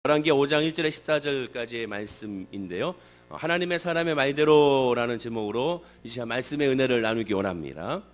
열왕기하 5장 1절에 14절까지의 말씀인데요. 하나님의 사람의 말대로라는 제목으로 이 시간 말씀의 은혜를 나누기 원합니다.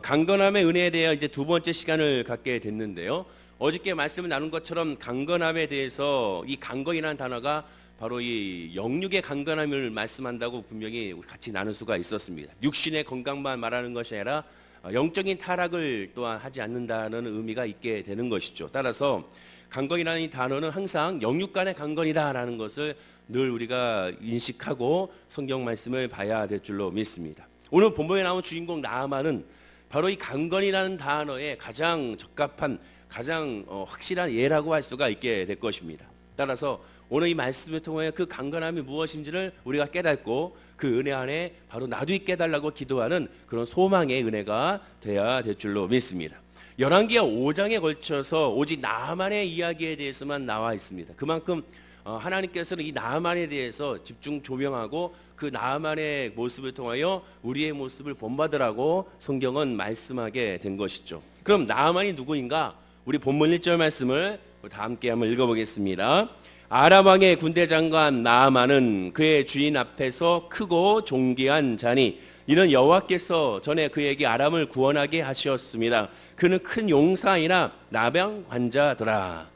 강건함의 은혜에 대해 이제 두 번째 시간을 갖게 됐는데요. 어저께 말씀을 나눈 것처럼 강건함에 대해서 이 강건이라는 단어가 바로 이 영육의 강건함을 말씀한다고 분명히 같이 나눌 수가 있었습니다. 육신의 건강만 말하는 것이 아니라 영적인 타락을 또한 하지 않는다는 의미가 있게 되는 것이죠. 따라서 강건이라는 이 단어는 항상 영육 간의 강건이다라는 것을 늘 우리가 인식하고 성경 말씀을 봐야 될 줄로 믿습니다. 오늘 본문에 나온 주인공 나아만은 바로 이 강건이라는 단어에 가장 적합한 가장 확실한 예라고 할 수가 있게 될 것입니다. 따라서 오늘 이 말씀을 통해 그 강건함이 무엇인지를 우리가 깨닫고 그 은혜 안에 바로 나도 깨달라고 기도하는 그런 소망의 은혜가 되어야 될 줄로 믿습니다. 열왕기하 5장에 걸쳐서 오직 나아만의 이야기에 대해서만 나와 있습니다. 그만큼 하나님께서는 이 나아만에 대해서 집중 조명하고 그 나아만의 모습을 통하여 우리의 모습을 본받으라고 성경은 말씀하게 된 것이죠. 그럼 나아만이 누구인가? 우리 본문 1절 말씀을 다 함께 한번 읽어보겠습니다. 아람 왕의 군대 장관 나아만은 그의 주인 앞에서 크고 존귀한 자니 이는 여호와께서 전에 그에게 아람을 구원하게 하셨습니다. 그는 큰 용사이나 나병 환자더라.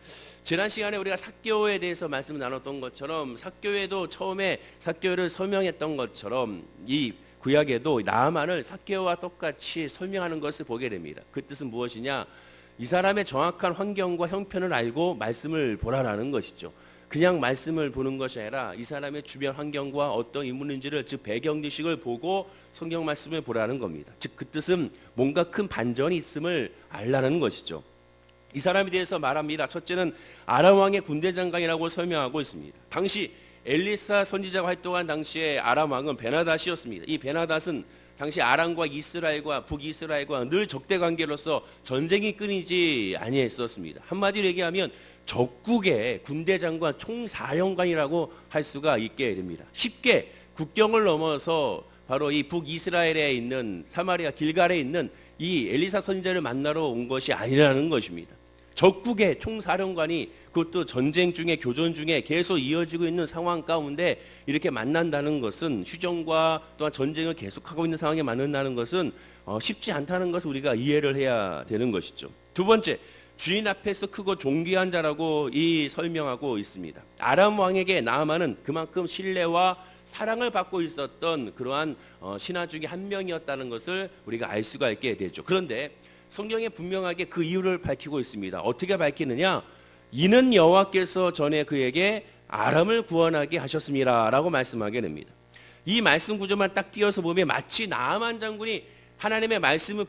지난 시간에 우리가 삭개오에 대해서 말씀을 나눴던 것처럼 삭개오에도 처음에 삭개오를 설명했던 것처럼 이 구약에도 나아만을 삭개오와 똑같이 설명하는 것을 보게 됩니다. 그 뜻은 무엇이냐? 이 사람의 정확한 환경과 형편을 알고 말씀을 보라라는 것이죠. 그냥 말씀을 보는 것이 아니라 이 사람의 주변 환경과 어떤 인물인지를 즉 배경 지식을 보고 성경 말씀을 보라는 겁니다. 즉 그 뜻은 뭔가 큰 반전이 있음을 알라는 것이죠. 이 사람에 대해서 말합니다. 첫째는 아람 왕의 군대 장관이라고 설명하고 있습니다. 당시 엘리사 선지자가 활동한 당시에 아람 왕은 베나닷이었습니다. 이 베나닷은 당시 아람과 이스라엘과 북이스라엘과 늘 적대 관계로서 전쟁이 끊이지 아니했었습니다. 한마디로 얘기하면 적국의 군대 장관 총사령관이라고 할 수가 있게 됩니다. 쉽게 국경을 넘어서 바로 이 북이스라엘에 있는 사마리아 길갈에 있는 이 엘리사 선지자를 만나러 온 것이 아니라는 것입니다. 적국의 총사령관이 그것도 전쟁 중에 교전 중에 계속 이어지고 있는 상황 가운데 이렇게 만난다는 것은 휴전과 또한 전쟁을 계속하고 있는 상황에 만난다는 것은 쉽지 않다는 것을 우리가 이해를 해야 되는 것이죠. 두 번째, 주인 앞에서 크고 존귀한 자라고 이 설명하고 있습니다. 아람 왕에게 나아만은 그만큼 신뢰와 사랑을 받고 있었던 그러한 신하 중에 한 명이었다는 것을 우리가 알 수가 있게 되죠. 그런데 성경에 분명하게 그 이유를 밝히고 있습니다. 어떻게 밝히느냐? 이는 여호와께서 전에 그에게 아람을 구원하게 하셨습니다 라고 말씀하게 됩니다. 이 말씀 구조만 딱 띄어서 보면 마치 나아만 장군이 하나님의 말씀을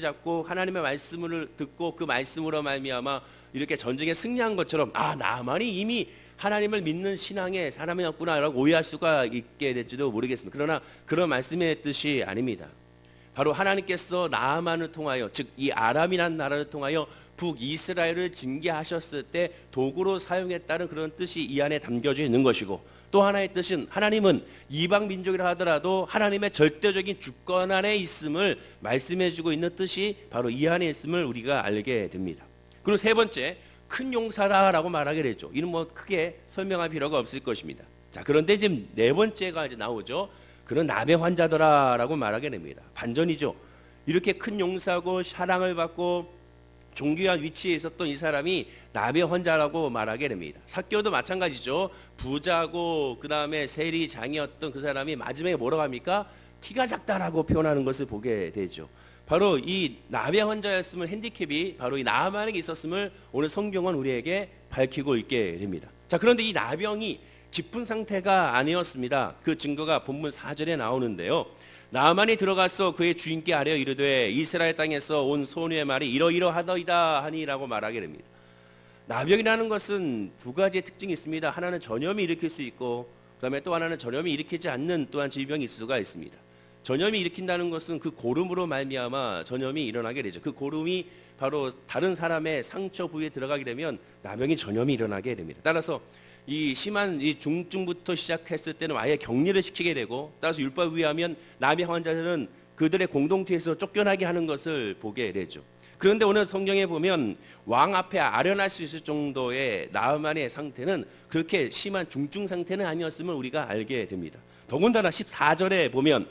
잡고 하나님의 말씀을 듣고 그 말씀으로 말미암아 이렇게 전쟁에 승리한 것처럼 나아만이 이미 하나님을 믿는 신앙의 사람이었구나라고 오해할 수가 있게 될지도 모르겠습니다. 그러나 그런 말씀의 뜻이 아닙니다. 바로 하나님께서 나아만을 통하여 즉 이 아람이라는 나라를 통하여 북이스라엘을 징계하셨을 때 도구로 사용했다는 그런 뜻이 이 안에 담겨져 있는 것이고, 또 하나의 뜻은 하나님은 이방 민족이라 하더라도 하나님의 절대적인 주권 안에 있음을 말씀해주고 있는 뜻이 바로 이 안에 있음을 우리가 알게 됩니다. 그리고 세 번째, 큰 용사라고 말하게 되죠. 이는 뭐 크게 설명할 필요가 없을 것입니다. 자, 그런데 지금 네 번째가 이제 나오죠. 그는 나병 환자더라라고 말하게 됩니다. 반전이죠. 이렇게 큰 용사고 사랑을 받고 존귀한 위치에 있었던 이 사람이 나병 환자라고 말하게 됩니다. 삭개오도 마찬가지죠. 부자고 그 다음에 세리장이었던 그 사람이 마지막에 뭐라고 합니까? 키가 작다라고 표현하는 것을 보게 되죠. 바로 이 나병 환자였음을 핸디캡이 바로 이 나아만에게 있었음을 오늘 성경은 우리에게 밝히고 있게 됩니다. 자, 그런데 이 나병이 깊은 상태가 아니었습니다. 그 증거가 본문 4절에 나오는데요. 나아만이 들어가서 그의 주인께 아뢰어 이르되 이스라엘 땅에서 온 소녀의 말이 이러이러하더이다 하니라고 말하게 됩니다. 나병이라는 것은 두 가지의 특징이 있습니다. 하나는 전염이 일으킬 수 있고 그다음에 또 하나는 전염이 일으키지 않는 또한 질병이 있을 수가 있습니다. 전염이 일으킨다는 것은 그 고름으로 말미암아 전염이 일어나게 되죠. 그 고름이 바로 다른 사람의 상처 부위에 들어가게 되면 나병이 전염이 일어나게 됩니다. 따라서 이 심한 이 중증부터 시작했을 때는 아예 격리를 시키게 되고, 따라서 율법에 의하면 나병 환자들은 그들의 공동체에서 쫓겨나게 하는 것을 보게 되죠. 그런데 오늘 성경에 보면 왕 앞에 아련할 수 있을 정도의 나아만의 상태는 그렇게 심한 중증 상태는 아니었음을 우리가 알게 됩니다. 더군다나 14절에 보면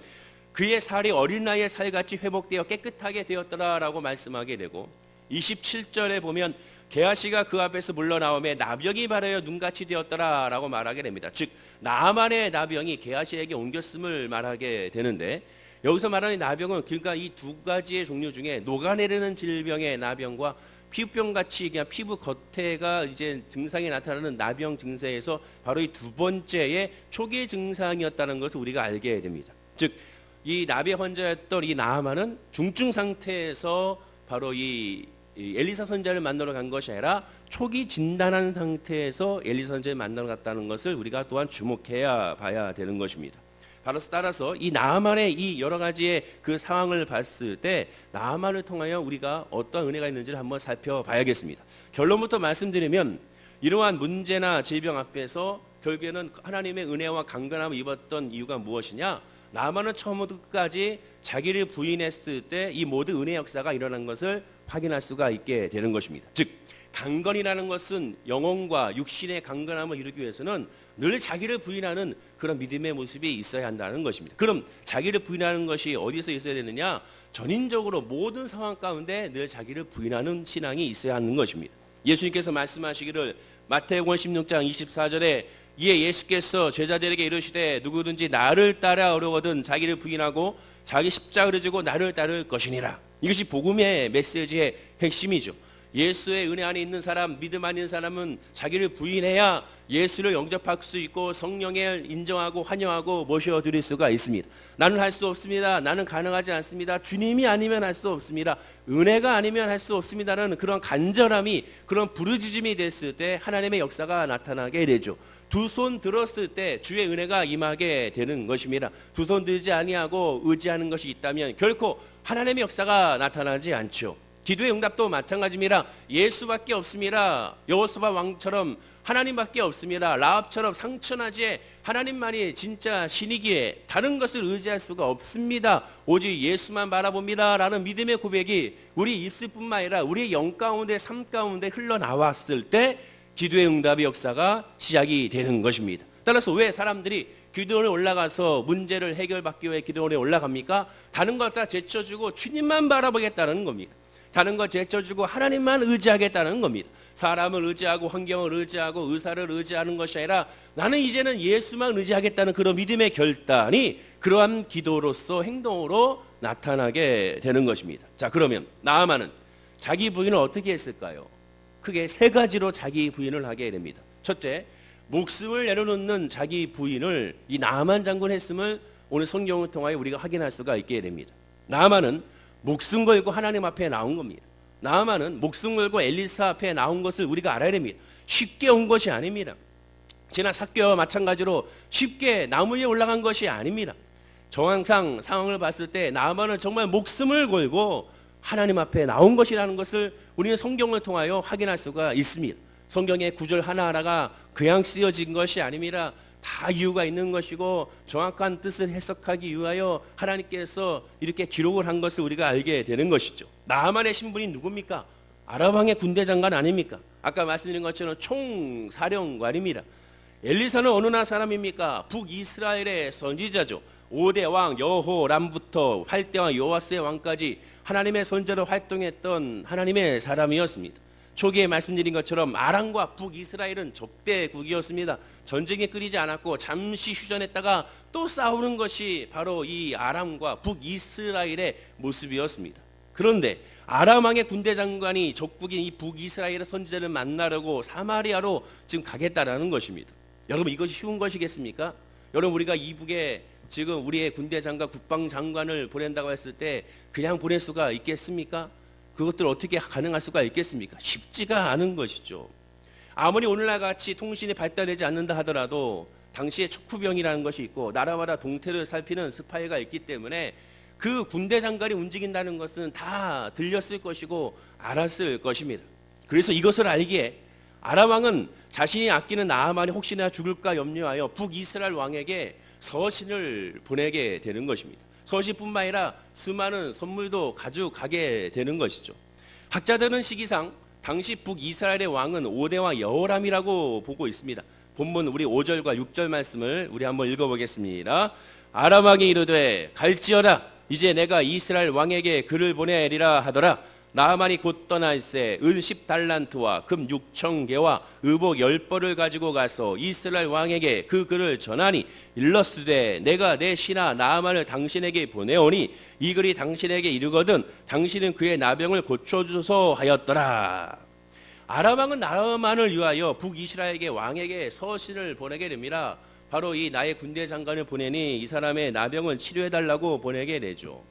그의 살이 어린 나이의 살같이 회복되어 깨끗하게 되었더라라고 말씀하게 되고, 27절에 보면 게하시가 그 앞에서 물러나오매 나병이 발하여 눈같이 되었더라라고 말하게 됩니다. 즉 나아만의 나병이 게하시에게 옮겼음을 말하게 되는데, 여기서 말하는 나병은 그러니까 이 두 가지의 종류 중에 녹아내리는 질병의 나병과 피부병 같이 그냥 피부 겉에가 이제 증상이 나타나는 나병 증세에서 바로 이 두 번째의 초기 증상이었다는 것을 우리가 알게 됩니다. 즉 이 나병 환자였던 이 나아만은 중증 상태에서 바로 이 엘리사 선지자를 만나러 간 것이 아니라 초기 진단한 상태에서 엘리사 선지자를 만나러 갔다는 것을 우리가 또한 주목해야 봐야 되는 것입니다. 바로 따라서 이 나아만의 이 여러 가지의 그 상황을 봤을 때 나아만을 통하여 우리가 어떤 은혜가 있는지를 한번 살펴봐야겠습니다. 결론부터 말씀드리면 이러한 문제나 질병 앞에서 결국에는 하나님의 은혜와 강건함을 입었던 이유가 무엇이냐? 나아만은 처음부터 끝까지 자기를 부인했을 때 이 모든 은혜 역사가 일어난 것을 확인할 수가 있게 되는 것입니다. 즉 강건이라는 것은 영혼과 육신의 강건함을 이루기 위해서는 늘 자기를 부인하는 그런 믿음의 모습이 있어야 한다는 것입니다. 그럼 자기를 부인하는 것이 어디서 있어야 되느냐? 전인적으로 모든 상황 가운데 늘 자기를 부인하는 신앙이 있어야 하는 것입니다. 예수님께서 말씀하시기를 마태복음 16장 24절에 이에 예수께서 제자들에게 이르시되 누구든지 나를 따라오려거든 자기를 부인하고 자기 십자가를 지고 나를 따를 것이니라. 이것이 복음의 메시지의 핵심이죠. 예수의 은혜 안에 있는 사람, 믿음 안에 있는 사람은 자기를 부인해야 예수를 영접할 수 있고 성령을 인정하고 환영하고 모셔드릴 수가 있습니다. 나는 할 수 없습니다. 나는 가능하지 않습니다. 주님이 아니면 할 수 없습니다. 은혜가 아니면 할 수 없습니다라는 그런 간절함이, 그런 부르짖음이 됐을 때 하나님의 역사가 나타나게 되죠. 두 손 들었을 때 주의 은혜가 임하게 되는 것입니다. 두 손 들지 아니하고 의지하는 것이 있다면 결코 하나님의 역사가 나타나지 않죠. 기도의 응답도 마찬가지입니다. 예수밖에 없습니다. 여호수아 왕처럼 하나님밖에 없습니다. 라합처럼 상처나지에 하나님만이 진짜 신이기에 다른 것을 의지할 수가 없습니다. 오직 예수만 바라봅니다 라는 믿음의 고백이 우리 입술뿐만 아니라 우리의 영 가운데 삶 가운데 흘러나왔을 때 기도의 응답의 역사가 시작이 되는 것입니다. 따라서 왜 사람들이 기도원에 올라가서 문제를 해결받기 위해 기도원에 올라갑니까? 다른 것 다 제쳐주고 주님만 바라보겠다는 겁니다. 다른 것 제쳐주고 하나님만 의지하겠다는 겁니다. 사람을 의지하고 환경을 의지하고 의사를 의지하는 것이 아니라 나는 이제는 예수만 의지하겠다는 그런 믿음의 결단이 그러한 기도로서 행동으로 나타나게 되는 것입니다. 자, 그러면 나아만은 자기 부인을 어떻게 했을까요? 크게 세 가지로 자기 부인을 하게 됩니다. 첫째, 목숨을 내려놓는 자기 부인을 이 나아만 장군 했음을 오늘 성경을 통하여 우리가 확인할 수가 있게 됩니다. 나아만은 목숨 걸고 하나님 앞에 나온 겁니다. 나아만은 목숨 걸고 엘리사 앞에 나온 것을 우리가 알아야 됩니다. 쉽게 온 것이 아닙니다. 지난 삭개와 마찬가지로 쉽게 나무 위에 올라간 것이 아닙니다. 정황상 상황을 봤을 때 나아만은 정말 목숨을 걸고 하나님 앞에 나온 것이라는 것을 우리는 성경을 통하여 확인할 수가 있습니다. 성경의 구절 하나하나가 그냥 쓰여진 것이 아닙니다. 다 이유가 있는 것이고 정확한 뜻을 해석하기 위하여 하나님께서 이렇게 기록을 한 것을 우리가 알게 되는 것이죠. 나아만의 신분이 누굽니까? 아람왕의 군대 장관 아닙니까? 아까 말씀드린 것처럼 총사령관입니다. 엘리사는 어느 나라 사람입니까? 북이스라엘의 선지자죠. 5대 왕 여호람부터 8대 왕 요아스의 왕까지 하나님의 선지자로 활동했던 하나님의 사람이었습니다. 초기에 말씀드린 것처럼 아람과 북이스라엘은 적대국이었습니다. 전쟁이 끊이지 않았고 잠시 휴전했다가 또 싸우는 것이 바로 이 아람과 북이스라엘의 모습이었습니다. 그런데 아람 왕의 군대 장관이 적국인 이 북이스라엘의 선지자를 만나려고 사마리아로 지금 가겠다라는 것입니다. 여러분, 이것이 쉬운 것이겠습니까? 여러분, 우리가 이북에 지금 우리의 군대 장관, 국방 장관을 보낸다고 했을 때 그냥 보낼 수가 있겠습니까? 그것들 어떻게 가능할 수가 있겠습니까? 쉽지가 않은 것이죠. 아무리 오늘날 같이 통신이 발달되지 않는다 하더라도 당시에 척후병이라는 것이 있고 나라마다 동태를 살피는 스파이가 있기 때문에 그 군대 장관이 움직인다는 것은 다 들렸을 것이고 알았을 것입니다. 그래서 이것을 알기에 아람 왕은 자신이 아끼는 나아만이 혹시나 죽을까 염려하여 북이스라엘 왕에게 서신을 보내게 되는 것입니다. 서신뿐만 아니라 수많은 선물도 가져가게 되는 것이죠. 학자들은 시기상 당시 북이스라엘의 왕은 5대왕 여호람이라고 보고 있습니다. 본문 우리 5절과 6절 말씀을 우리 한번 읽어보겠습니다. 아람 왕이 이르되 갈지어다 이제 내가 이스라엘 왕에게 글을 보내리라 하더라. 나아만이 곧 떠날새 은 10달란트와 금 6,000개와 의복 10벌을 가지고 가서 이스라엘 왕에게 그 글을 전하니 일러스되 내가 내 신하 나아만을 당신에게 보내오니 이 글이 당신에게 이르거든 당신은 그의 나병을 고쳐주소 하였더라. 아람 왕은 나아만을 위하여 북이스라엘의 왕에게 서신을 보내게 됩니다. 바로 이 나의 군대 장관을 보내니 이 사람의 나병을 치료해달라고 보내게 되죠.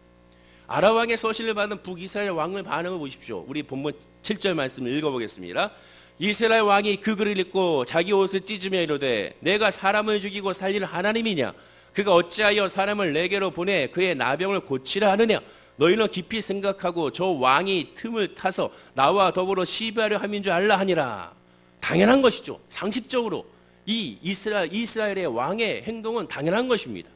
아람 왕의 서신을 받은 북이스라엘 왕의 반응을 보십시오. 우리 본문 7절 말씀을 읽어보겠습니다. 이스라엘 왕이 그 글을 읽고 자기 옷을 찢으며 이르되 내가 사람을 죽이고 살리는 하나님이냐? 그가 어찌하여 사람을 내게로 보내 그의 나병을 고치라 하느냐? 너희는 깊이 생각하고 저 왕이 틈을 타서 나와 더불어 시비하려 함인 줄 알라 하니라. 당연한 것이죠. 상식적으로 이 이스라엘의 왕의 행동은 당연한 것입니다.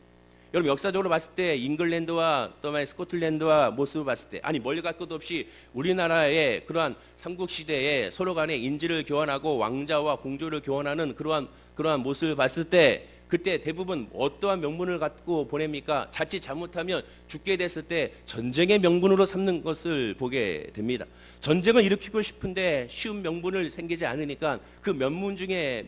여러분 역사적으로 봤을 때 잉글랜드와 또 스코틀랜드와 모습을 봤을 때 아니 멀리 갈 것도 없이 우리나라의 그러한 삼국시대에 서로 간에 인지를 교환하고 왕자와 공주를 교환하는 그러한 모습을 봤을 때 그때 대부분 어떠한 명분을 갖고 보냅니까? 자칫 잘못하면 죽게 됐을 때 전쟁의 명분으로 삼는 것을 보게 됩니다. 전쟁을 일으키고 싶은데 쉬운 명분을 생기지 않으니까 그 명분 중에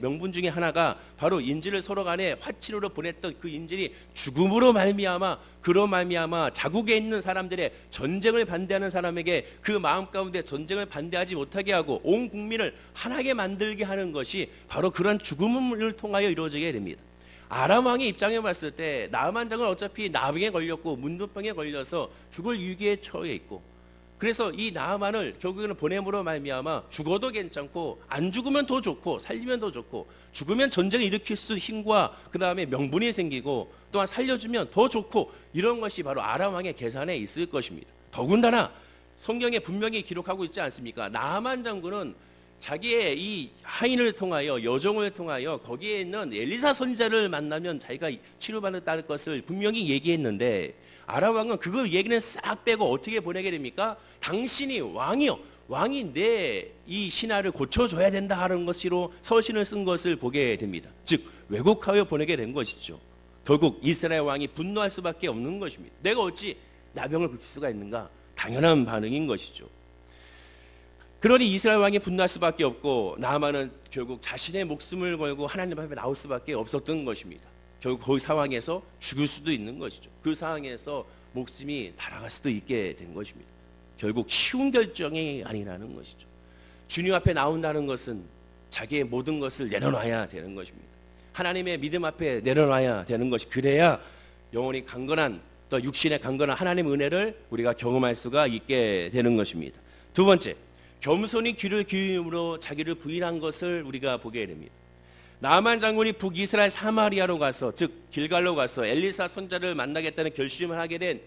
하나가 바로 인질을 서로 간에 화친으로 보냈던 그 인질이 죽음으로 말미암아 자국에 있는 사람들의 전쟁을 반대하는 사람에게 그 마음 가운데 전쟁을 반대하지 못하게 하고 온 국민을 하나게 만들게 하는 것이 바로 그런 죽음을 통하여 이루어지게 됩니다. 아람 왕의 입장에 봤을 때 나아만 장은 어차피 나병에 걸렸고 문둥병에 걸려서 죽을 위기에 처해 있고 그래서 이 나아만을 결국에는 보냄으로 말미암아 죽어도 괜찮고 안 죽으면 더 좋고 살리면 더 좋고 죽으면 전쟁을 일으킬 수 힘과 그 다음에 명분이 생기고 또한 살려주면 더 좋고 이런 것이 바로 아람 왕의 계산에 있을 것입니다. 더군다나 성경에 분명히 기록하고 있지 않습니까? 나아만 장군은 자기의 이 하인을 통하여 여종을 통하여 거기에 있는 엘리사 선지자를 만나면 자기가 치료받았다는 것을 분명히 얘기했는데 아람 왕은 그 얘기는 싹 빼고 어떻게 보내게 됩니까? 당신이 왕이 내 이 신하를 고쳐줘야 된다 하는 것으로 서신을 쓴 것을 보게 됩니다. 즉 왜곡하여 보내게 된 것이죠. 결국 이스라엘 왕이 분노할 수밖에 없는 것입니다. 내가 어찌 나병을 고칠 수가 있는가? 당연한 반응인 것이죠. 그러니 이스라엘 왕이 분노할 수밖에 없고 나아만은 결국 자신의 목숨을 걸고 하나님 앞에 나올 수밖에 없었던 것입니다. 결국 그 상황에서 죽을 수도 있는 것이죠. 그 상황에서 목숨이 날아갈 수도 있게 된 것입니다. 결국 쉬운 결정이 아니라는 것이죠. 주님 앞에 나온다는 것은 자기의 모든 것을 내려놔야 되는 것입니다. 하나님의 믿음 앞에 내려놔야 되는 것이 그래야 영혼이 강건한 또 육신의 강건한 하나님의 은혜를 우리가 경험할 수가 있게 되는 것입니다. 두 번째, 겸손히 귀를 기울임으로 자기를 부인한 것을 우리가 보게 됩니다. 나아만 장군이 북이스라엘 사마리아로 가서 즉 길갈로 가서 엘리사 선지자를 만나겠다는 결심을 하게 된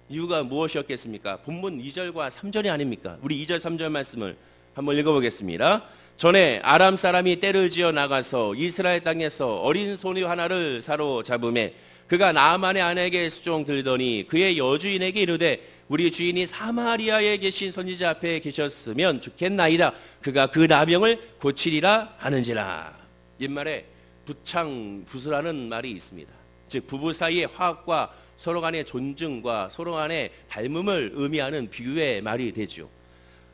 이유가 무엇이었겠습니까? 본문 2절과 3절이 아닙니까? 우리 2절 3절 말씀을 한번 읽어보겠습니다. 전에 아람 사람이 떼를 지어 나가서 이스라엘 땅에서 어린 소녀 하나를 사로잡음에 그가 나아만의 아내에게 수종 들더니 그의 여주인에게 이르되 우리 주인이 사마리아에 계신 선지자 앞에 계셨으면 좋겠나이다. 그가 그 나병을 고치리라 하는지라. 옛말에 부창부수라는 말이 있습니다. 즉 부부 사이의 화합과 서로 간의 존중과 서로 간의 닮음을 의미하는 비유의 말이 되죠.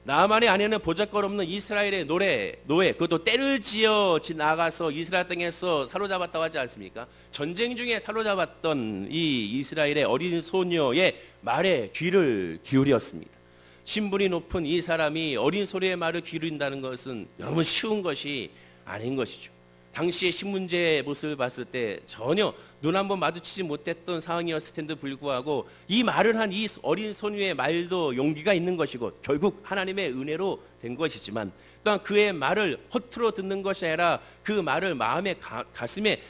나아만의 아내는 보잘것없는 이스라엘의 노예 그것도 떼를 지어 나가서 이스라엘 땅에서 사로잡았다고 하지 않습니까? 전쟁 중에 사로잡았던 이 이스라엘의 어린 소녀의 말에 귀를 기울였습니다. 신분이 높은 이 사람이 어린 소리의 말을 기울인다는 것은 여러분 쉬운 것이 아닌 것이죠. 당시의 신문제의 모습을 봤을 때 전혀 눈 한번 마주치지 못했던 상황이었을 텐데 불구하고 이 말을 한 이 어린 소녀의 말도 용기가 있는 것이고 결국 하나님의 은혜로 된 것이지만 또한 그의 말을 허투루 듣는 것이 아니라 그 말을 마음의 가슴에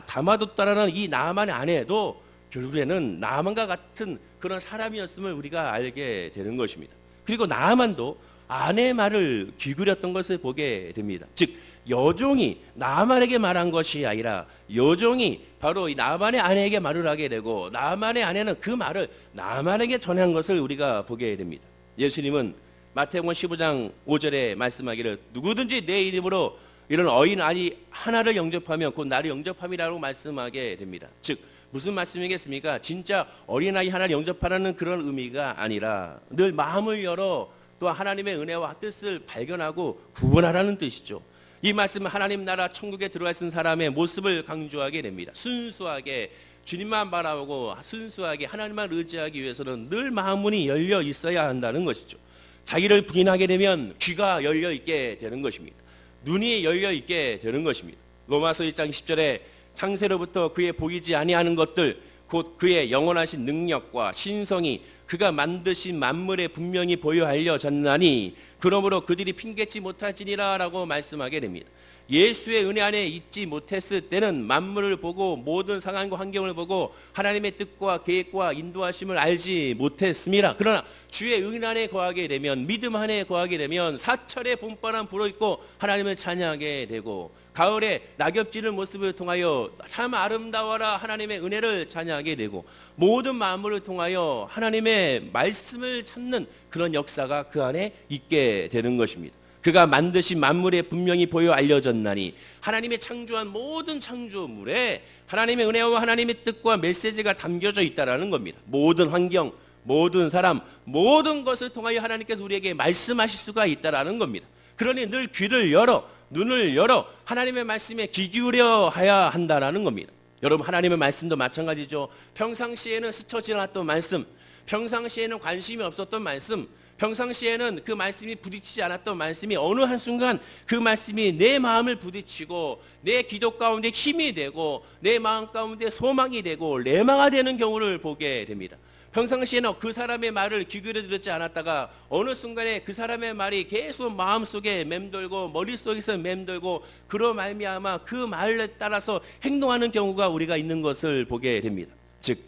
담아뒀다라는 이 나아만의 아내도 결국에는 나아만과 같은 그런 사람이었음을 우리가 알게 되는 것입니다. 그리고 나아만도 아내의 말을 기울였던 것을 보게 됩니다. 즉 여종이 나아만에게 말한 것이 아니라 여종이 바로 이 나아만의 아내에게 말을 하게 되고 나아만의 아내는 그 말을 나아만에게 전한 것을 우리가 보게 됩니다. 예수님은 마태복음 15장 5절에 말씀하기를 누구든지 내 이름으로 이런 어린아이 하나를 영접하면 곧 나를 영접함이라고 말씀하게 됩니다. 즉 무슨 말씀이겠습니까? 진짜 어린아이 하나를 영접하라는 그런 의미가 아니라 늘 마음을 열어 또 하나님의 은혜와 뜻을 발견하고 구원하라는 뜻이죠. 이 말씀은 하나님 나라 천국에 들어와 있는 사람의 모습을 강조하게 됩니다. 순수하게 주님만 바라보고 순수하게 하나님만 의지하기 위해서는 늘 마음문이 열려 있어야 한다는 것이죠. 자기를 부인하게 되면 귀가 열려 있게 되는 것입니다. 눈이 열려 있게 되는 것입니다. 로마서 1장 10절에 창세로부터 그의 보이지 아니하는 것들 곧 그의 영원하신 능력과 신성이 그가 만드신 만물에 분명히 보여 알려졌나니 그러므로 그들이 핑계치 못할지니라 라고 말씀하게 됩니다. 예수의 은혜 안에 있지 못했을 때는 만물을 보고 모든 상황과 환경을 보고 하나님의 뜻과 계획과 인도하심을 알지 못했습니다. 그러나 주의 은혜 안에 거하게 되면 믿음 안에 거하게 되면 사철의 봄바람 불어있고 하나님을 찬양하게 되고 가을에 낙엽 지는 모습을 통하여 참 아름다워라 하나님의 은혜를 찬양하게 되고 모든 만물을 통하여 하나님의 말씀을 찾는 그런 역사가 그 안에 있게 되는 것입니다. 그가 만드신 만물에 분명히 보여 알려졌나니 하나님의 창조한 모든 창조물에 하나님의 은혜와 하나님의 뜻과 메시지가 담겨져 있다라는 겁니다. 모든 환경, 모든 사람, 모든 것을 통하여 하나님께서 우리에게 말씀하실 수가 있다라는 겁니다. 그러니 늘 귀를 열어 눈을 열어 하나님의 말씀에 귀 기울여 해야 한다라는 겁니다. 여러분 하나님의 말씀도 마찬가지죠. 평상시에는 스쳐 지나갔던 말씀, 평상시에는 관심이 없었던 말씀, 평상시에는 그 말씀이 부딪히지 않았던 말씀이 어느 한순간 그 말씀이 내 마음을 부딪히고 내 기도 가운데 힘이 되고 내 마음 가운데 소망이 되고 레마가 되는 경우를 보게 됩니다. 평상시에는 그 사람의 말을 귀 기울여 듣지 않았다가 어느 순간에 그 사람의 말이 계속 마음속에 맴돌고 머릿속에서 맴돌고 그로 말미암아 그 말에 따라서 행동하는 경우가 우리가 있는 것을 보게 됩니다. 즉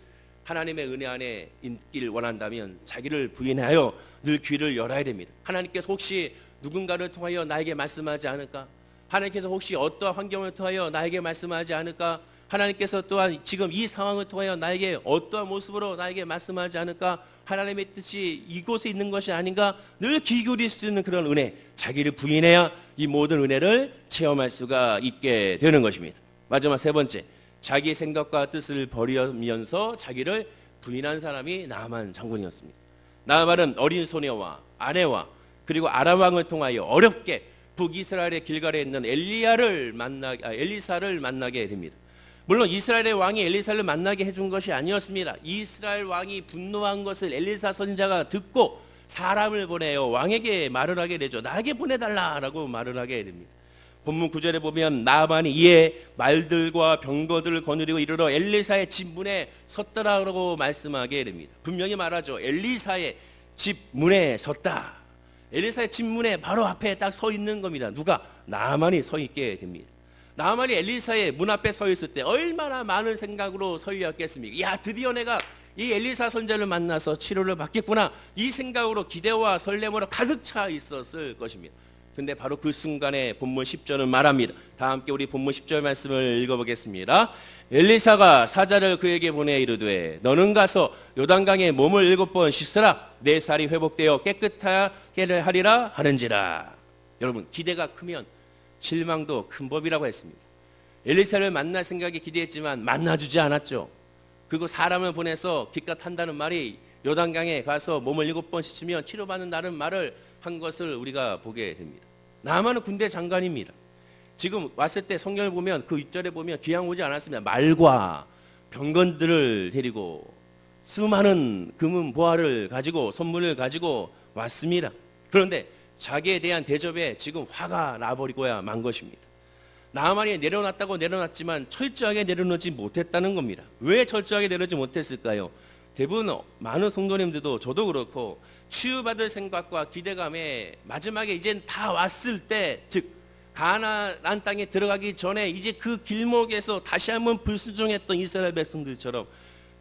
하나님의 은혜 안에 있길 원한다면 자기를 부인하여 늘 귀를 열어야 됩니다. 하나님께서 혹시 누군가를 통하여 나에게 말씀하지 않을까? 하나님께서 혹시 어떠한 환경을 통하여 나에게 말씀하지 않을까? 하나님께서 또한 지금 이 상황을 통하여 나에게 어떠한 모습으로 나에게 말씀하지 않을까? 하나님의 뜻이 이곳에 있는 것이 아닌가? 늘 귀 기울일 수 있는 그런 은혜, 자기를 부인해야 이 모든 은혜를 체험할 수가 있게 되는 것입니다. 마지막 세 번째, 자기 생각과 뜻을 버리면서 자기를 부인한 사람이 나아만 장군이었습니다. 나아만은 어린 소녀와 아내와 그리고 아람 왕을 통하여 어렵게 북이스라엘의 길갈에 있는 엘리사를 만나게 됩니다. 물론 이스라엘의 왕이 엘리사를 만나게 해준 것이 아니었습니다. 이스라엘 왕이 분노한 것을 엘리사 선지자가 듣고 사람을 보내요 왕에게 말을 하게 되죠. 나에게 보내달라라고 말을 하게 됩니다. 본문 9절에 보면 나아만이 이에 말들과 병거들을 거느리고 이르러 엘리사의 집 문에 섰더라고 말씀하게 됩니다. 분명히 말하죠. 엘리사의 집 문에 섰다. 엘리사의 집 문에 바로 앞에 딱 서 있는 겁니다. 누가? 나아만이 서 있게 됩니다. 나아만이 엘리사의 문 앞에 서 있을 때 얼마나 많은 생각으로 서 있었겠습니까? 야, 드디어 내가 이 엘리사 선지자를 만나서 치료를 받겠구나. 이 생각으로 기대와 설렘으로 가득 차 있었을 것입니다. 근데 바로 그 순간에 본문 10절은 말합니다. 다 함께 우리 본문 10절 말씀을 읽어보겠습니다. 엘리사가 사자를 그에게 보내 이르되 너는 가서 요단강에 몸을 7번 씻으라. 내 살이 회복되어 깨끗하게 하리라 하는지라. 여러분 기대가 크면 실망도 큰 법이라고 했습니다. 엘리사를 만날 생각에 기대했지만 만나주지 않았죠. 그리고 사람을 보내서 기껏 한다는 말이 요단강에 가서 몸을 7번 씻으면 치료받는다는 말을 한 것을 우리가 보게 됩니다. 나아만은 군대 장관입니다. 지금 왔을 때 성경을 보면 그 윗절에 보면 귀양 오지 않았습니다. 말과 병건들을 데리고 수많은 금은 보화를 가지고 선물을 가지고 왔습니다. 그런데 자기에 대한 대접에 지금 화가 나버리고야 만 것입니다. 나아만이 내려놨다고 내려놨지만 철저하게 내려놓지 못했다는 겁니다. 왜 철저하게 내려놓지 못했을까요? 대부분 많은 성도님들도 저도 그렇고 치유받을 생각과 기대감에 마지막에 이젠 다 왔을 때, 즉 가나안 땅에 들어가기 전에 이제 그 길목에서 다시 한번 불순종했던 이스라엘 백성들처럼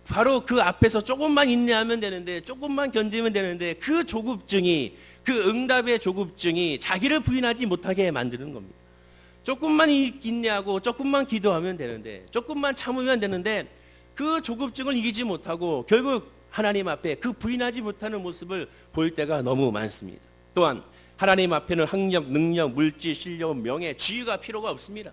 바로 그 앞에서 조금만 인내하면 되는데, 조금만 견디면 되는데 그 조급증이, 그 응답의 조급증이 자기를 부인하지 못하게 만드는 겁니다. 조금만 인내하고 조금만 기도하면 되는데, 조금만 참으면 되는데 그 조급증을 이기지 못하고 결국 하나님 앞에 그 부인하지 못하는 모습을 볼 때가 너무 많습니다. 또한 하나님 앞에는 학력, 능력, 물질, 실력, 명예, 지위가 필요가 없습니다.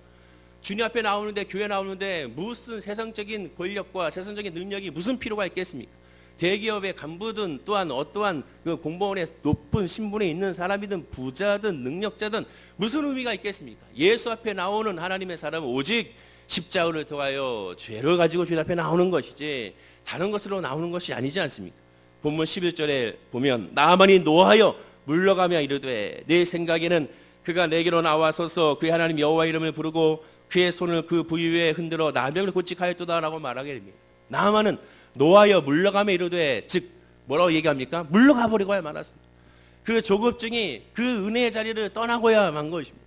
주님 앞에 나오는데, 교회 나오는데 무슨 세상적인 권력과 세상적인 능력이 무슨 필요가 있겠습니까? 대기업의 간부든 또한 어떠한 그 공무원의 높은 신분에 있는 사람이든 부자든 능력자든 무슨 의미가 있겠습니까? 예수 앞에 나오는 하나님의 사람은 오직 십자가를 통하여 죄를 가지고 주님 앞에 나오는 것이지 다른 것으로 나오는 것이 아니지 않습니까? 본문 11절에 보면 나만이 노하여 물러가며 이르되 내 생각에는 그가 내게로 나와서서 그의 하나님 여호와 이름을 부르고 그의 손을 그 부위 위에 흔들어 나병을 고치하였도다라고 말하게 됩니다. 나만은 노하여 물러가며 이르되, 즉 뭐라고 얘기합니까? 물러가 버리고야 말았습니다. 그 조급증이 그 은혜의 자리를 떠나고야만 것입니다.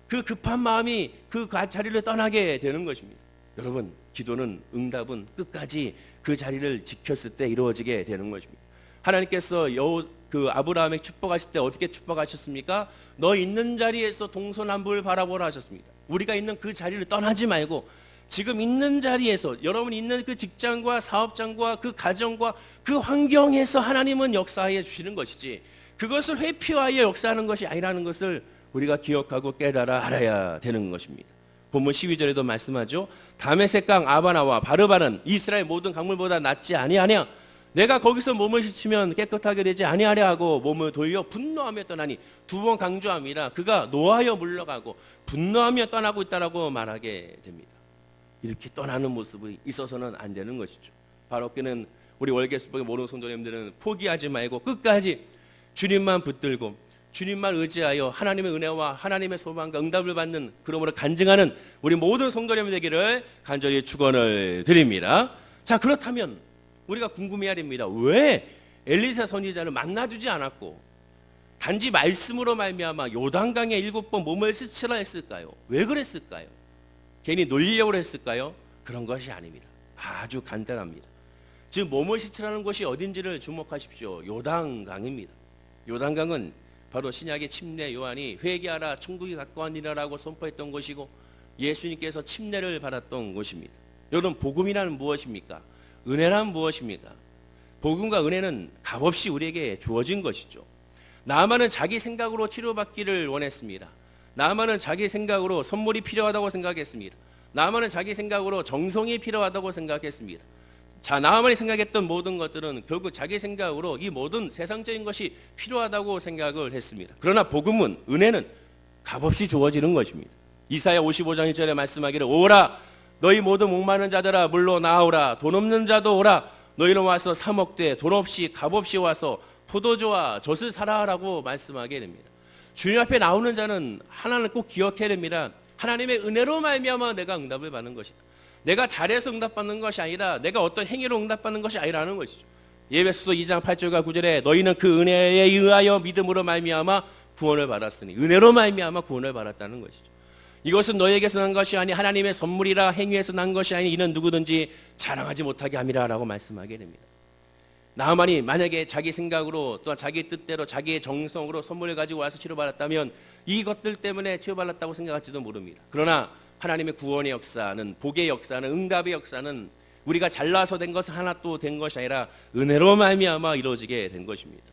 그 급한 마음이 그 자리를 떠나게 되는 것입니다. 여러분, 기도는 응답은 끝까지 그 자리를 지켰을 때 이루어지게 되는 것입니다. 하나님께서 그 아브라함에게 축복하실 때 어떻게 축복하셨습니까? 너 있는 자리에서 동서남북을 바라보라 하셨습니다. 우리가 있는 그 자리를 떠나지 말고 지금 있는 자리에서, 여러분이 있는 그 직장과 사업장과 그 가정과 그 환경에서 하나님은 역사해 주시는 것이지 그것을 회피하여 역사하는 것이 아니라는 것을 우리가 기억하고 깨달아 알아야 되는 것입니다. 본문 12절에도 말씀하죠. 다메섹강 아바나와 바르바는 이스라엘 모든 강물보다 낫지 아니하냐? 내가 거기서 몸을 씻으면 깨끗하게 되지 아니하랴 하고 몸을 돌려 분노하며 떠나니, 두 번 강조합니다. 그가 노하여 물러가고 분노하며 떠나고 있다라고 말하게 됩니다. 이렇게 떠나는 모습이 있어서는 안 되는 것이죠. 바로께는 우리 월계수복의 모르는 성도님들은 포기하지 말고 끝까지 주님만 붙들고 주님만 의지하여 하나님의 은혜와 하나님의 소망과 응답을 받는, 그러므로 간증하는 우리 모든 성도님 되기를 간절히 축원을 드립니다. 자, 그렇다면 우리가 궁금해야 됩니다. 왜 엘리사 선지자를 만나주지 않았고 단지 말씀으로 말미암아 요단강에 7번 몸을 씻으라 했을까요? 왜 그랬을까요? 괜히 놀리려고 했을까요? 그런 것이 아닙니다. 아주 간단합니다. 지금 몸을 씻으라는 곳이 어딘지를 주목하십시오. 요단강입니다. 요단강은 바로 신약의 침례 요한이 회개하라 천국이 가까웠니라라고 선포했던 곳이고 예수님께서 침례를 받았던 곳입니다. 여러분, 복음이란 무엇입니까? 은혜란 무엇입니까? 복음과 은혜는 값없이 우리에게 주어진 것이죠. 나만은 자기 생각으로 치료받기를 원했습니다. 나만은 자기 생각으로 선물이 필요하다고 생각했습니다. 나만은 자기 생각으로 정성이 필요하다고 생각했습니다. 자, 나만이 생각했던 모든 것들은 결국 자기 생각으로 이 모든 세상적인 것이 필요하다고 생각을 했습니다. 그러나 복음은, 은혜는 값없이 주어지는 것입니다. 이사야 55장 1절에 말씀하기를 오라 너희 모두 목마른 자들아 물로 나오라 돈 없는 자도 오라 너희는 와서 사 먹되 돈 없이 값없이 와서 포도주와 젖을 사라라고 말씀하게 됩니다. 주님 앞에 나오는 자는 하나는 꼭 기억해야 됩니다. 하나님의 은혜로 말미암아 내가 응답을 받는 것이다. 내가 잘해서 응답받는 것이 아니라 내가 어떤 행위로 응답받는 것이 아니라는 것이죠. 예배소서 2장 8절과 9절에 너희는 그 은혜에 의하여 믿음으로 말미암아 구원을 받았으니, 은혜로 말미암아 구원을 받았다는 것이죠. 이것은 너희에게서 난 것이 아니 하나님의 선물이라 행위에서 난 것이 아니 이는 누구든지 자랑하지 못하게 함이라라고 말씀하게 됩니다. 나만이 만약에 자기 생각으로 또한 자기 뜻대로 자기의 정성으로 선물을 가지고 와서 치료받았다면 이것들 때문에 치료받았다고 생각할지도 모릅니다. 그러나 하나님의 구원의 역사는, 복의 역사는, 응답의 역사는 우리가 잘나서 된 것은 하나 또 된 것이 아니라 은혜로 말미암아 이루어지게 된 것입니다.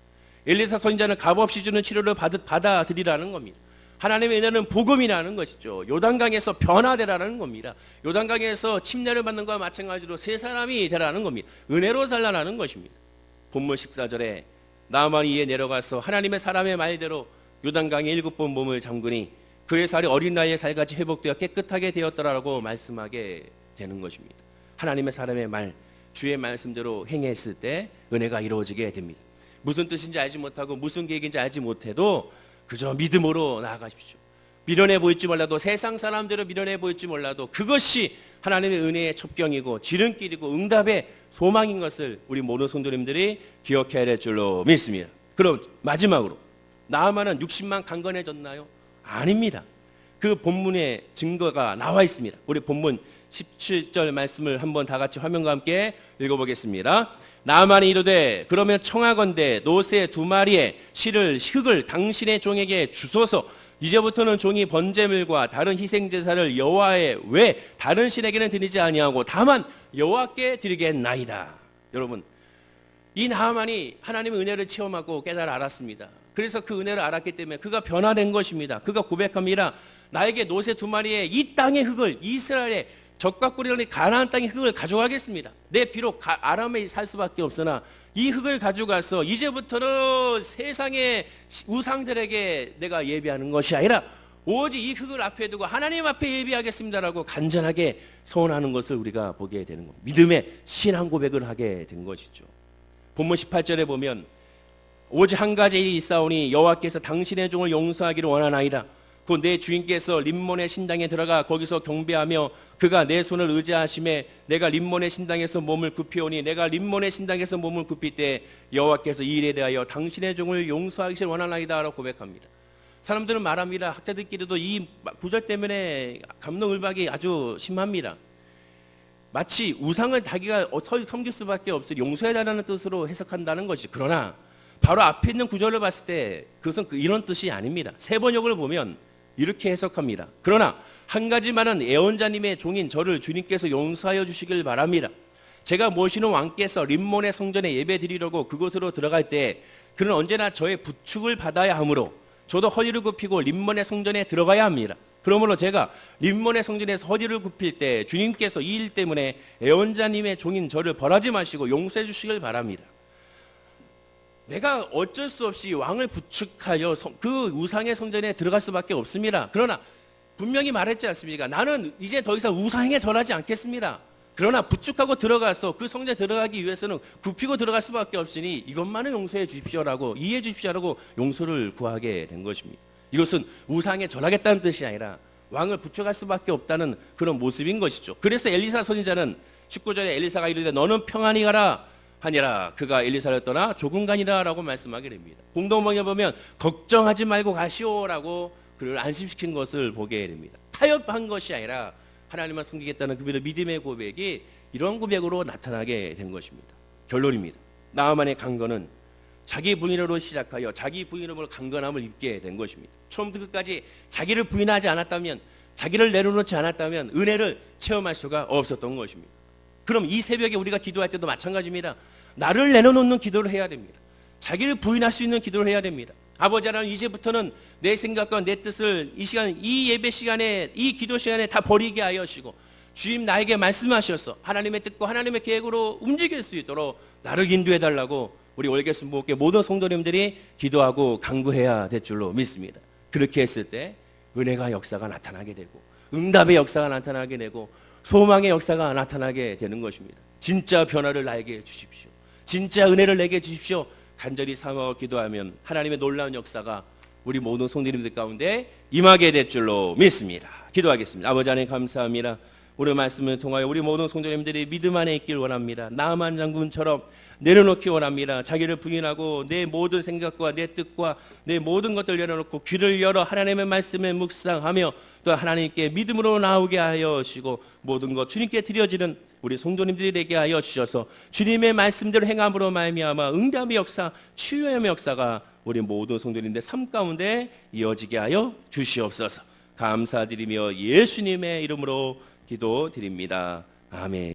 엘리사 선지자는 값없이 주는 치료를 받아들이라는 겁니다. 하나님의 은혜는 복음이라는 것이죠. 요단강에서 변화되라는 겁니다. 요단강에서 침례를 받는 것과 마찬가지로 새 사람이 되라는 겁니다. 은혜로 살라는 것입니다. 본문 14절에 나만이 이에 내려가서 하나님의 사람의 말대로 요단강에 7번 몸을 잠그니 그의 살이 어린 나이에 살같이 회복되어 깨끗하게 되었더라라고 말씀하게 되는 것입니다. 하나님의 사람의 말, 주의 말씀대로 행했을 때 은혜가 이루어지게 됩니다. 무슨 뜻인지 알지 못하고 무슨 계획인지 알지 못해도 그저 믿음으로 나아가십시오. 미련해 보일지 몰라도, 세상 사람들은 미련해 보일지 몰라도 그것이 하나님의 은혜의 첩경이고 지름길이고 응답의 소망인 것을 우리 모든 성도님들이 기억해야 될 줄로 믿습니다. 그럼 마지막으로 나아만은 60만 강건해졌나요? 아닙니다. 그 본문의 증거가 나와 있습니다. 우리 본문 17절 말씀을 한번 다 같이 화면과 함께 읽어보겠습니다. 나아만이 이르되 그러면 청하건대 노새 2마리의 흙을 당신의 종에게 주소서. 이제부터는 종이 번제물과 다른 희생제사를 여호와의 외 다른 신에게는 드리지 아니하고 다만 여호와께 드리겠나이다. 여러분, 이 나아만이 하나님의 은혜를 체험하고 깨달아 알았습니다. 그래서 그 은혜를 알았기 때문에 그가 변화된 것입니다. 그가 고백합니다. 나에게 노새 2마리의 이 땅의 흙을, 이스라엘의 적과 꿀이라는 가나안 땅의 흙을 가져가겠습니다. 내 비록 아람에 살 수밖에 없으나 이 흙을 가져가서 이제부터는 세상의 우상들에게 내가 예배하는 것이 아니라 오직 이 흙을 앞에 두고 하나님 앞에 예배하겠습니다라고 간절하게 서원하는 것을 우리가 보게 되는 겁니다. 믿음의 신앙 고백을 하게 된 것이죠. 본문 18절에 보면 오직 한 가지 일이 있사오니 여호와께서 당신의 종을 용서하기를 원하나이다. 곧 내 주인께서 림몬의 신당에 들어가 거기서 경배하며 그가 내 손을 의지하심에 내가 림몬의 신당에서 몸을 굽히오니 내가 림몬의 신당에서 몸을 굽힐 때 여호와께서 이 일에 대하여 당신의 종을 용서하기를 원하나이다 라고 고백합니다. 사람들은 말합니다. 학자들끼리도 이 구절 때문에 감동을박이 아주 심합니다. 마치 우상을 자기가 섬길 수밖에 없으니 용서해달라는 뜻으로 해석한다는 것이, 그러나 바로 앞에 있는 구절을 봤을 때 그것은 이런 뜻이 아닙니다. 세번역을 보면 이렇게 해석합니다. 그러나 한 가지만은 애원자님의 종인 저를 주님께서 용서하여 주시길 바랍니다. 제가 모시는 왕께서 림몬의 성전에 예배 드리려고 그곳으로 들어갈 때 그는 언제나 저의 부축을 받아야 하므로 저도 허리를 굽히고 림몬의 성전에 들어가야 합니다. 그러므로 제가 림몬의 성전에서 허리를 굽힐 때 주님께서 이 일 때문에 애원자님의 종인 저를 벌하지 마시고 용서해 주시길 바랍니다. 내가 어쩔 수 없이 왕을 부축하여 그 우상의 성전에 들어갈 수밖에 없습니다. 그러나 분명히 말했지 않습니까? 나는 이제 더 이상 우상에 절하지 않겠습니다. 그러나 부축하고 들어가서 그 성전에 들어가기 위해서는 굽히고 들어갈 수밖에 없으니 이것만은 용서해 주십시오라고, 이해해 주십시오라고 용서를 구하게 된 것입니다. 이것은 우상에 절하겠다는 뜻이 아니라 왕을 부축할 수밖에 없다는 그런 모습인 것이죠. 그래서 엘리사 선지자는 19절에 엘리사가 이르되 너는 평안히 가라 하니라. 그가 엘리사를 떠나 조금 가니라 라고 말씀하게 됩니다. 공동방에 보면 걱정하지 말고 가시오라고 그를 안심시킨 것을 보게 됩니다. 타협한 것이 아니라 하나님만 섬기겠다는 그들의 믿음의 고백이 이런 고백으로 나타나게 된 것입니다. 결론입니다. 나아만의 강건은 자기 부인으로 시작하여 자기 부인으로 강건함을 입게 된 것입니다. 처음부터 끝까지 자기를 부인하지 않았다면, 자기를 내려놓지 않았다면 은혜를 체험할 수가 없었던 것입니다. 그럼 이 새벽에 우리가 기도할 때도 마찬가지입니다. 나를 내려놓는 기도를 해야 됩니다. 자기를 부인할 수 있는 기도를 해야 됩니다. 아버지 하나님, 이제부터는 내 생각과 내 뜻을 이 시간, 이 예배 시간에, 이 기도 시간에 다 버리게 하여시고 주님 나에게 말씀하셔서 하나님의 뜻과 하나님의 계획으로 움직일 수 있도록 나를 인도해 달라고 우리 월계수 목회 모든 성도님들이 기도하고 간구해야 될 줄로 믿습니다. 그렇게 했을 때 은혜가 역사가 나타나게 되고 응답의 역사가 나타나게 되고 소망의 역사가 나타나게 되는 것입니다. 진짜 변화를 나에게 주십시오. 진짜 은혜를 내게 주십시오. 간절히 삼아 기도하면 하나님의 놀라운 역사가 우리 모든 성도님들 가운데 임하게 될 줄로 믿습니다. 기도하겠습니다. 아버지 하나님 감사합니다. 오늘 말씀을 통하여 우리 모든 성도님들이 믿음 안에 있길 원합니다. 나만 장군처럼 내려놓기 원합니다. 자기를 부인하고 내 모든 생각과 내 뜻과 내 모든 것들 내려놓고 귀를 열어 하나님의 말씀에 묵상하며 또 하나님께 믿음으로 나오게 하여 주시고 모든 것 주님께 드려지는 우리 성도님들이 되게 하여 주셔서 주님의 말씀대로 행함으로 말미암아 응답의 역사, 치유의 역사가 우리 모든 성도님들 삶 가운데 이어지게 하여 주시옵소서. 감사드리며 예수님의 이름으로 기도드립니다. 아멘.